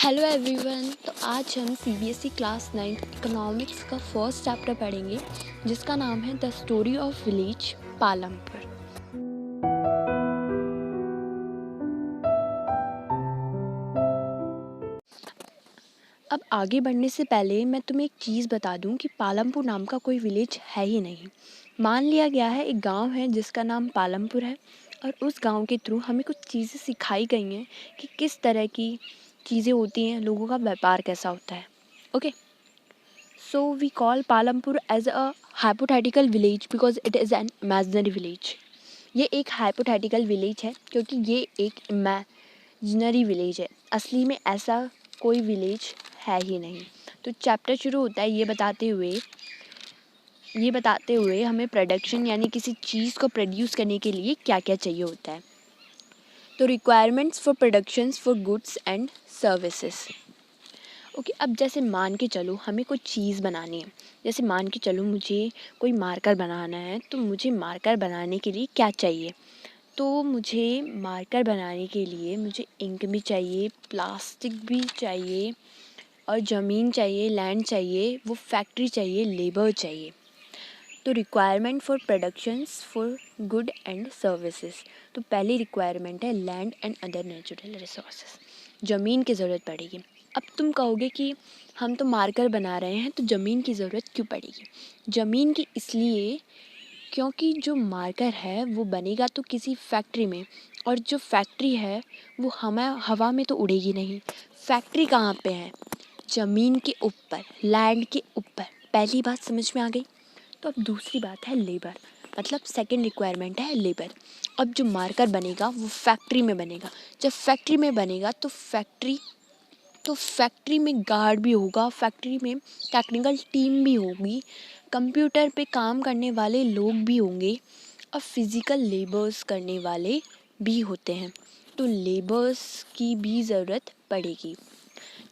Hello everyone. तो आज हम सीबीएसई क्लास 9 इकोनॉमिक्स का फर्स्ट चैप्टर पढ़ेंगे जिसका नाम है the story of village Palampur. अब आगे बढ़ने से पहले मैं तुम्हें एक चीज़ बता दूं कि पालमपुर नाम का कोई विलेज है ही नहीं। मान लिया गया है एक गांव है जिसका नाम पालमपुर है और उस गांव के थ्रू हमें कुछ चीज़ें सिखाई गई हैं कि किस तरह की चीज़ें होती हैं, लोगों का व्यापार कैसा होता है। Okay, so we call Palampur as a hypothetical village because it is an imaginary village. ये एक hypothetical village है क्योंकि ये एक imaginary village है, असली में ऐसा कोई village है ही नहीं। तो चैप्टर शुरू होता है ये बताते हुए हमें प्रोडक्शन यानी किसी चीज़ को प्रोड्यूस करने के लिए क्या क्या चाहिए होता है। तो requirements for productions for goods and services. Okay, अब जैसे मान के चलो हमें कोई चीज़ बनानी है, जैसे मान के चलो मुझे कोई मार्कर बनाना है, तो मुझे मार्कर बनाने के लिए क्या चाहिए? तो मुझे मार्कर बनाने के लिए मुझे इंक भी चाहिए, प्लास्टिक भी चाहिए और ज़मीन चाहिए, लैंड चाहिए, वो फैक्ट्री चाहिए, लेबर चाहिए। तो requirement for productions for good and services. तो पहली रिक्वायरमेंट है land and other natural resources, ज़मीन की ज़रूरत पड़ेगी। अब तुम कहोगे कि हम तो मार्कर बना रहे हैं तो ज़मीन की ज़रूरत क्यों पड़ेगी? ज़मीन की इसलिए क्योंकि जो मार्कर है वो बनेगा तो किसी फैक्ट्री में, और जो फैक्ट्री है वो हमें हवा में तो उड़ेगी नहीं। फैक्ट्री कहाँ पे है? ज़मीन के ऊपर, लैंड के ऊपर। पहली बात समझ में आ गई। तो अब दूसरी बात है लेबर, मतलब सेकंड रिक्वायरमेंट है लेबर। अब जो मार्कर बनेगा वो फैक्ट्री में बनेगा। जब फैक्ट्री में बनेगा तो फैक्ट्री में गार्ड भी होगा, फैक्ट्री में टेक्निकल टीम भी होगी, कंप्यूटर पे काम करने वाले लोग भी होंगे और फिज़िकल लेबर्स करने वाले भी होते हैं। तो लेबर्स की भी ज़रूरत पड़ेगी।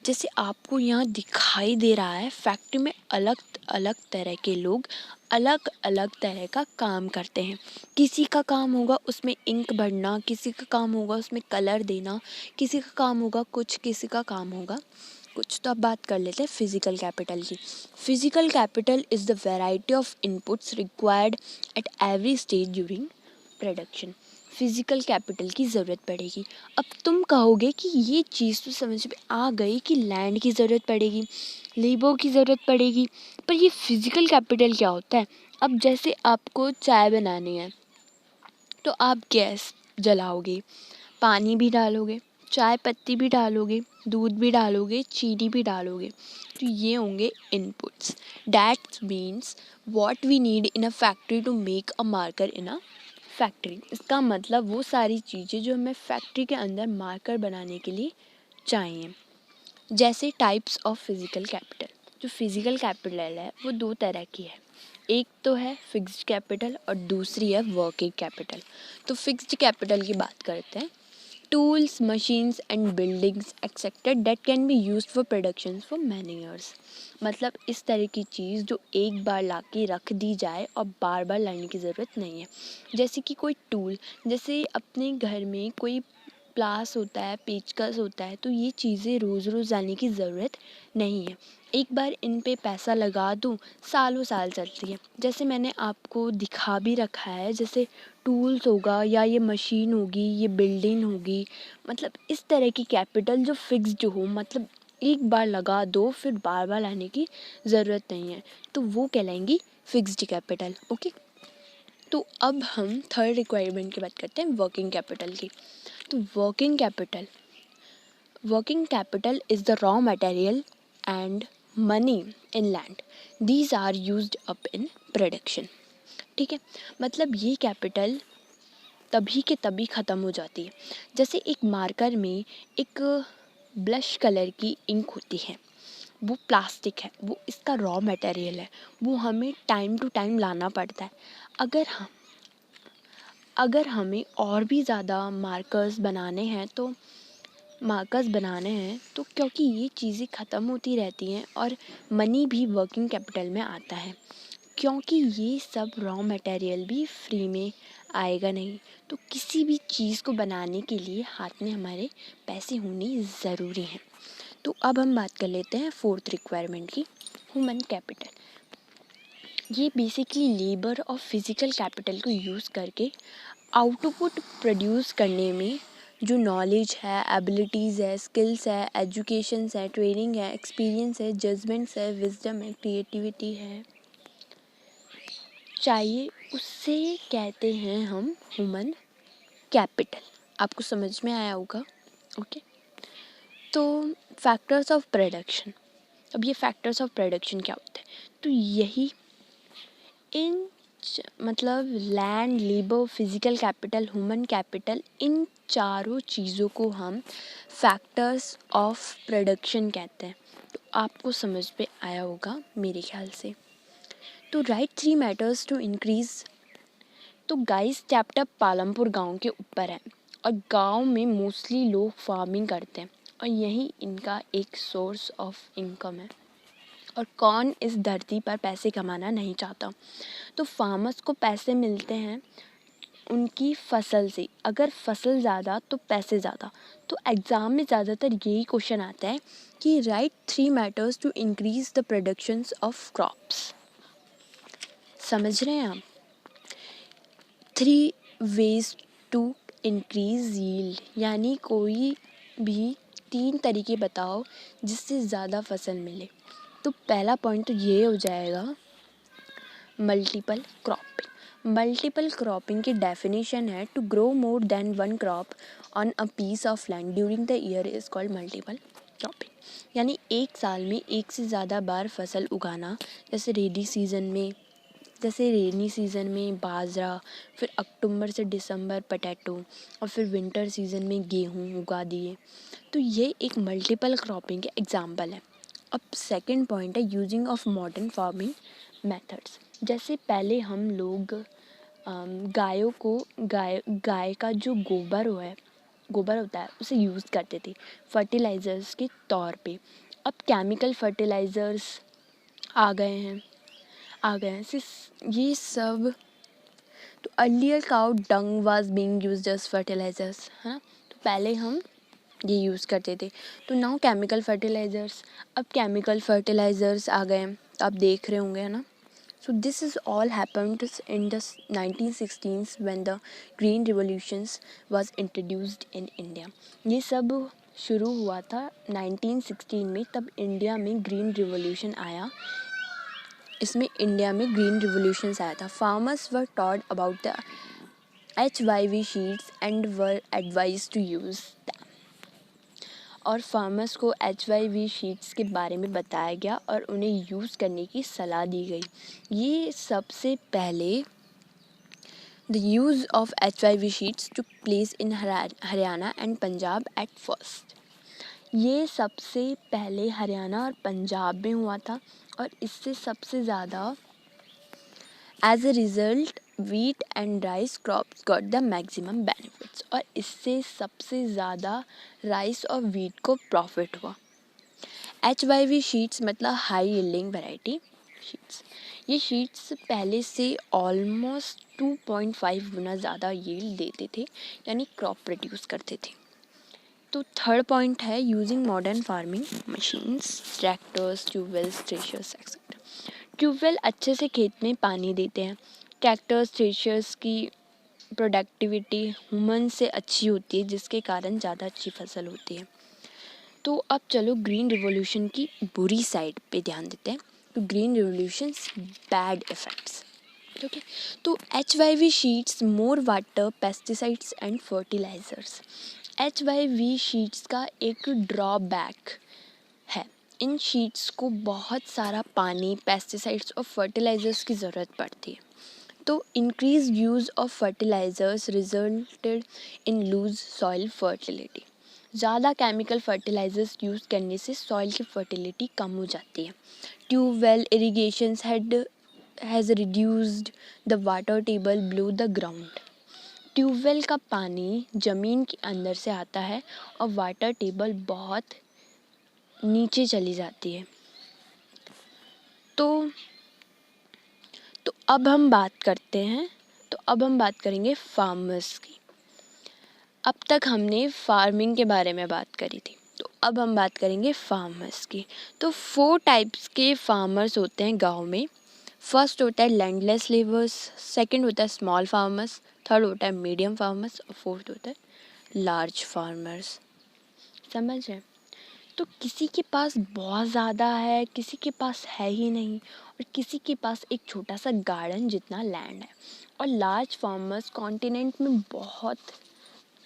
जैसे आपको यहाँ दिखाई दे रहा है, फैक्ट्री में अलग अलग तरह के लोग अलग अलग तरह का काम करते हैं। किसी का काम होगा उसमें इंक भरना, किसी का काम होगा उसमें कलर देना, किसी का काम होगा कुछ, किसी का काम होगा कुछ। तो अब बात कर लेते हैं फिजिकल कैपिटल की। Physical capital is the variety of inputs required at every stage during production. Physical capital की ज़रूरत पड़ेगी। अब तुम कहोगे कि ये चीज़ तो समझ में आ गई कि लैंड की ज़रूरत पड़ेगी, लेबर की ज़रूरत पड़ेगी, पर ये फिजिकल कैपिटल क्या होता है? अब जैसे आपको चाय बनानी है तो आप गैस जलाओगे, पानी भी डालोगे, चाय पत्ती भी डालोगे, दूध भी डालोगे, चीनी भी डालोगे। तो ये होंगे inputs. That means what we need in a factory to make a marker in a factory. इसका मतलब वो सारी चीज़ें जो हमें फैक्ट्री के अंदर मार्कर बनाने के लिए चाहिए। जैसे टाइप्स ऑफ फिज़िकल कैपिटल। जो फिज़िकल कैपिटल है वो दो तरह की है, एक तो है फिक्स्ड कैपिटल और दूसरी है वर्किंग कैपिटल। तो फिक्स्ड कैपिटल की बात करते हैं। Tools, machines and buildings accepted that can be used for production for many years. मतलब इस तरह की चीज़ जो एक बार ला के रख दी जाए और बार बार लाने की ज़रूरत नहीं है। जैसे कि कोई टूल, जैसे अपने घर में कोई प्लास होता है, पेचकस होता है, तो ये चीज़ें रोज़ रोज़ लाने की ज़रूरत नहीं है। एक बार इन पे पैसा लगा दूँ, सालों साल चलती है। जैसे मैंने आपको दिखा भी रखा है, जैसे टूल्स होगा या ये मशीन होगी, ये बिल्डिंग होगी, मतलब इस तरह की कैपिटल जो फिक्स्ड हो, मतलब एक बार लगा दो फिर बार बार लाने की ज़रूरत नहीं है, तो वो कहलाएंगी फिक्स्ड कैपिटल। ओके, तो अब हम थर्ड रिक्वायरमेंट की बात करते हैं, वर्किंग कैपिटल की। तो working capital is the raw material and money in land, these are used up in production. ठीक है, मतलब ये कैपिटल तभी के तभी ख़त्म हो जाती है। जैसे एक मार्कर में एक ब्लश कलर की इंक होती है, वो प्लास्टिक है, वो इसका रॉ मटेरियल है, वो हमें टाइम टू टाइम लाना पड़ता है। अगर हमें और भी ज़्यादा मार्कर्स बनाने हैं तो क्योंकि ये चीज़ें ख़त्म होती रहती हैं और मनी भी वर्किंग कैपिटल में आता है, क्योंकि ये सब रॉ मटेरियल भी फ्री में आएगा नहीं। तो किसी भी चीज़ को बनाने के लिए हाथ में हमारे पैसे होने ज़रूरी हैं। तो अब हम बात कर लेते हैं फोर्थ रिक्वायरमेंट की, ह्यूमन कैपिटल। ये बेसिकली लेबर और फिजिकल कैपिटल को यूज़ करके आउटपुट प्रोड्यूस करने में जो नॉलेज है, एबिलिटीज़ है, स्किल्स है, एजुकेशंस है, ट्रेनिंग है, एक्सपीरियंस है, जजमेंट्स है, विजडम है, क्रिएटिविटी है, चाहिए, उससे कहते हैं हम ह्यूमन कैपिटल। आपको समझ में आया होगा? ओके। तो फैक्टर्स ऑफ प्रोडक्शन, अब ये फैक्टर्स ऑफ प्रोडक्शन क्या होते हैं? तो यही मतलब land, labour, physical capital, human capital, इन चारों चीज़ों को हम फैक्टर्स ऑफ प्रोडक्शन कहते हैं। तो आपको समझ में आया होगा मेरे ख्याल से। तो राइट 3 मैटर्स टू इंक्रीज। तो गाइस चैप्टर पालमपुर गांव के ऊपर है और गांव में मोस्टली लोग फार्मिंग करते हैं और यही इनका एक सोर्स ऑफ इनकम है। और कौन इस धरती पर पैसे कमाना नहीं चाहता? तो फार्मर्स को पैसे मिलते हैं उनकी फसल से। अगर फसल ज़्यादा तो पैसे ज़्यादा। तो एग्ज़ाम में ज़्यादातर यही क्वेश्चन आता है कि right 3 matters to increase the productions of crops. समझ रहे हैं आप? 3 वेज टू इंक्रीज यील्ड, यानी कोई भी 3 तरीके बताओ जिससे ज़्यादा फसल मिले। तो पहला पॉइंट तो ये हो जाएगा मल्टीपल क्रॉपिंग। मल्टीपल क्रॉपिंग की डेफिनेशन है to grow more than one crop on a piece of land during the year is called multiple cropping. यानी एक साल में एक से ज़्यादा बार फसल उगाना। जैसे रेनी सीज़न में बाजरा, फिर अक्टूबर से दिसंबर पोटैटो और फिर विंटर सीज़न में गेहूँ उगा दिए। तो ये एक मल्टीपल क्रॉपिंग के एग्जाम्पल है। अब सेकंड पॉइंट है using of modern farming methods. जैसे पहले हम लोग गाय का जो गोबर होता है उसे यूज़ करते थे फर्टिलाइज़र्स के तौर पे। अब केमिकल फर्टिलाइज़र्स आ गए हैं ये सब। तो earlier cow dung was being used as fertilisers, है ना? तो पहले हम ये यूज़ करते थे। तो नाउ केमिकल फर्टिलाइज़र्स, अब केमिकल फर्टिलाइज़र्स आ गए हैं, तो आप देख रहे होंगे, है ना? So this is all happened in the 1916s when the Green Revolutions was introduced in India. ये सब शुरू हुआ था 1916 में, तब इंडिया में ग्रीन रिवॉल्यूशन आया। इसमें इंडिया में ग्रीन रिवॉल्यूशंस आया था। Farmers were taught about the HYV seeds and were advised to use them. और फार्मर्स को HYV शीट्स के बारे में बताया गया और उन्हें यूज़ करने की सलाह दी गई। ये सबसे पहले the use of HYV sheets took place in Haryana and Punjab at first. ये सबसे पहले हरियाणा और पंजाब में हुआ था और इससे सबसे ज़्यादा as a result wheat and rice crops got the maximum benefits. और इससे सबसे ज़्यादा राइस और वीट को प्रॉफिट हुआ। HYV शीट्स मतलब हाई यील्डिंग वैरायटी शीट्स। ये शीट्स पहले से ऑलमोस्ट 2.5 गुना ज़्यादा यील्ड देते थे, यानी क्रॉप प्रोड्यूस करते थे। तो थर्ड पॉइंट है using modern farming machines, tractors, tubewells, threshers etcetera. Tubewell अच्छे से खेत में पानी देते हैं। ट्रैक्टर्स, थ्रेशर्स की प्रोडक्टिविटी ह्यूमन से अच्छी होती है, जिसके कारण ज़्यादा अच्छी फसल होती है। तो अब चलो ग्रीन रिवॉल्यूशन की बुरी साइड पे ध्यान देते हैं। तो ग्रीन रिवॉल्यूशंस बैड इफ़ेक्ट्स, ठीक है? तो HYV seeds more water, pesticides and fertilisers. HYV seeds का एक ड्रॉबैक है, इन शीट्स को बहुत सारा पानी, पेस्टिसाइड्स और फर्टिलाइज़र्स की ज़रूरत पड़ती है। तो increase use of fertilisers resulted in lose soil fertility. ज़्यादा केमिकल फर्टिलाइज़र्स यूज़ करने से सॉइल की फर्टिलिटी कम हो जाती है। Tubewell irrigations has reduced the water table below the ground. Tubewell का पानी ज़मीन के अंदर से आता है और वाटर टेबल बहुत नीचे चली जाती है। तो अब हम बात करेंगे फार्मर्स की। अब तक हमने फार्मिंग के बारे में बात करी थी। तो अब हम बात करेंगे फार्मर्स की। तो 4 टाइप्स के फार्मर्स होते हैं गांव में। फर्स्ट होता है लैंडलेस लेबर्स, सेकंड होता है स्मॉल फार्मर्स, थर्ड होता है मीडियम फार्मर्स और फोर्थ होता है लार्ज फार्मर्स। समझ रहे? तो किसी के पास बहुत ज़्यादा है, किसी के पास है ही नहीं, और किसी के पास एक छोटा सा गार्डन जितना लैंड है। और लार्ज फार्मर्स कॉन्टिनेंट में बहुत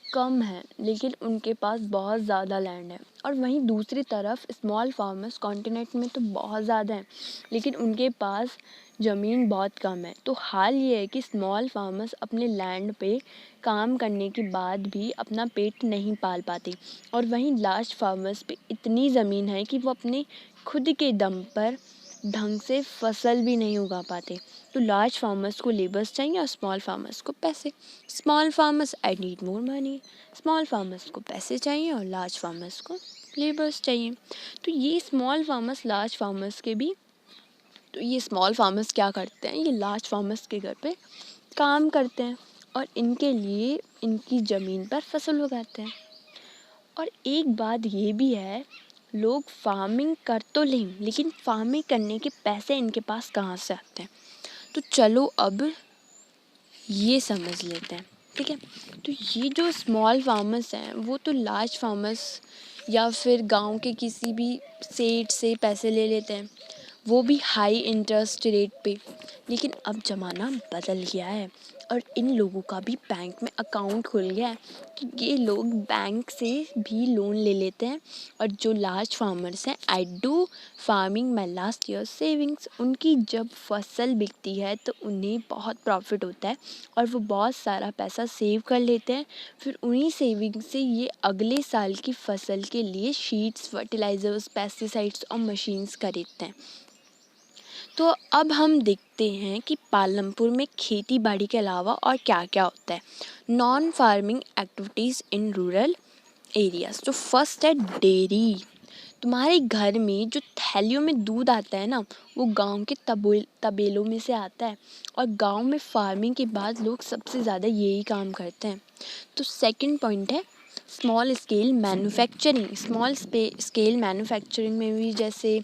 कम है, लेकिन उनके पास बहुत ज़्यादा लैंड है। और वहीं दूसरी तरफ स्मॉल फार्मर्स कॉन्टिनेंट में तो बहुत ज़्यादा हैं, लेकिन उनके पास ज़मीन बहुत कम है। तो हाल ये है कि स्मॉल फार्मर्स अपने लैंड पे काम करने के बाद भी अपना पेट नहीं पाल पाते, और वहीं लार्ज फार्मर्स पे इतनी ज़मीन है कि वो अपने खुद के दम पर ढंग से फसल भी नहीं उगा पाते। तो लार्ज फार्मर्स को लेबर्स चाहिए और स्मॉल फार्मर्स को पैसे। Small farmers I need more money, small farmers को पैसे चाहिए और लार्ज फार्मर्स को लेबर्स चाहिए। तो ये स्मॉल फार्मर्स लार्ज फार्मर्स के भी, तो ये स्मॉल फार्मर्स क्या करते हैं, ये लार्ज फार्मर्स के घर पे काम करते हैं और इनके लिए इनकी ज़मीन पर फसल उगाते हैं। और एक बात ये भी है, लोग फार्मिंग कर तो लें, लेकिन फार्मिंग करने के पैसे इनके पास कहाँ से आते हैं। तो चलो अब ये समझ लेते हैं, ठीक है। तो ये जो स्मॉल फार्मर्स हैं वो तो लार्ज फार्मर्स या फिर गांव के किसी भी सेठ से पैसे ले लेते हैं, वो भी हाई इंटरेस्ट रेट पे। लेकिन अब ज़माना बदल गया है और इन लोगों का भी बैंक में अकाउंट खुल गया है, तो ये लोग बैंक से भी लोन ले लेते हैं। और जो लार्ज फार्मर्स हैं, I do farming my last year savings, उनकी जब फसल बिकती है तो उन्हें बहुत प्रॉफिट होता है और वो बहुत सारा पैसा सेव कर लेते हैं। फिर उन्हीं सेविंग से ये अगले साल की फसल के लिए शीट्स, फर्टिलाइज़र्स, पेस्टिसाइड्स और मशीन्स खरीदते हैं। तो अब हम देखते हैं कि पालमपुर में खेती बाड़ी के अलावा और क्या क्या होता है। Non farming activities in rural areas. तो फर्स्ट है डेयरी। तुम्हारे घर में जो थैलियों में दूध आता है ना, वो गांव के तबेलों में से आता है। और गांव में फार्मिंग के बाद लोग सबसे ज़्यादा यही काम करते हैं। तो सेकंड पॉइंट है small scale manufacturing. Small scale manufacturing में भी जैसे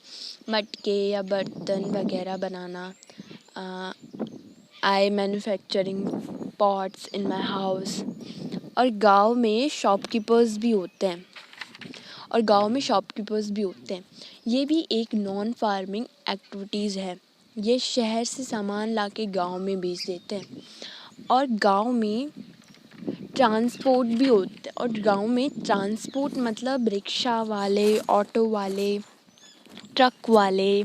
मटके या बर्तन वगैरह बनाना। I manufacturing pots in my house. और गांव में शॉपकीपर्स भी होते हैं, ये भी एक नॉन फार्मिंग एक्टिविटीज़ है। ये शहर से सामान लाके गांव में बेच देते हैं। और गांव में ट्रांसपोर्ट भी होता है, और गांव में ट्रांसपोर्ट मतलब रिक्शा वाले, ऑटो वाले, ट्रक वाले,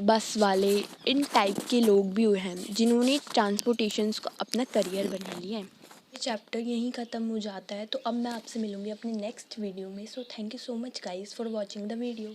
बस वाले, इन टाइप के लोग भी हैं जिन्होंने ट्रांसपोर्टेशंस को अपना करियर बना लिया है। ये चैप्टर यहीं ख़त्म हो जाता है। तो अब मैं आपसे मिलूँगी अपने नेक्स्ट वीडियो में। So thank you so much guys for watching the video.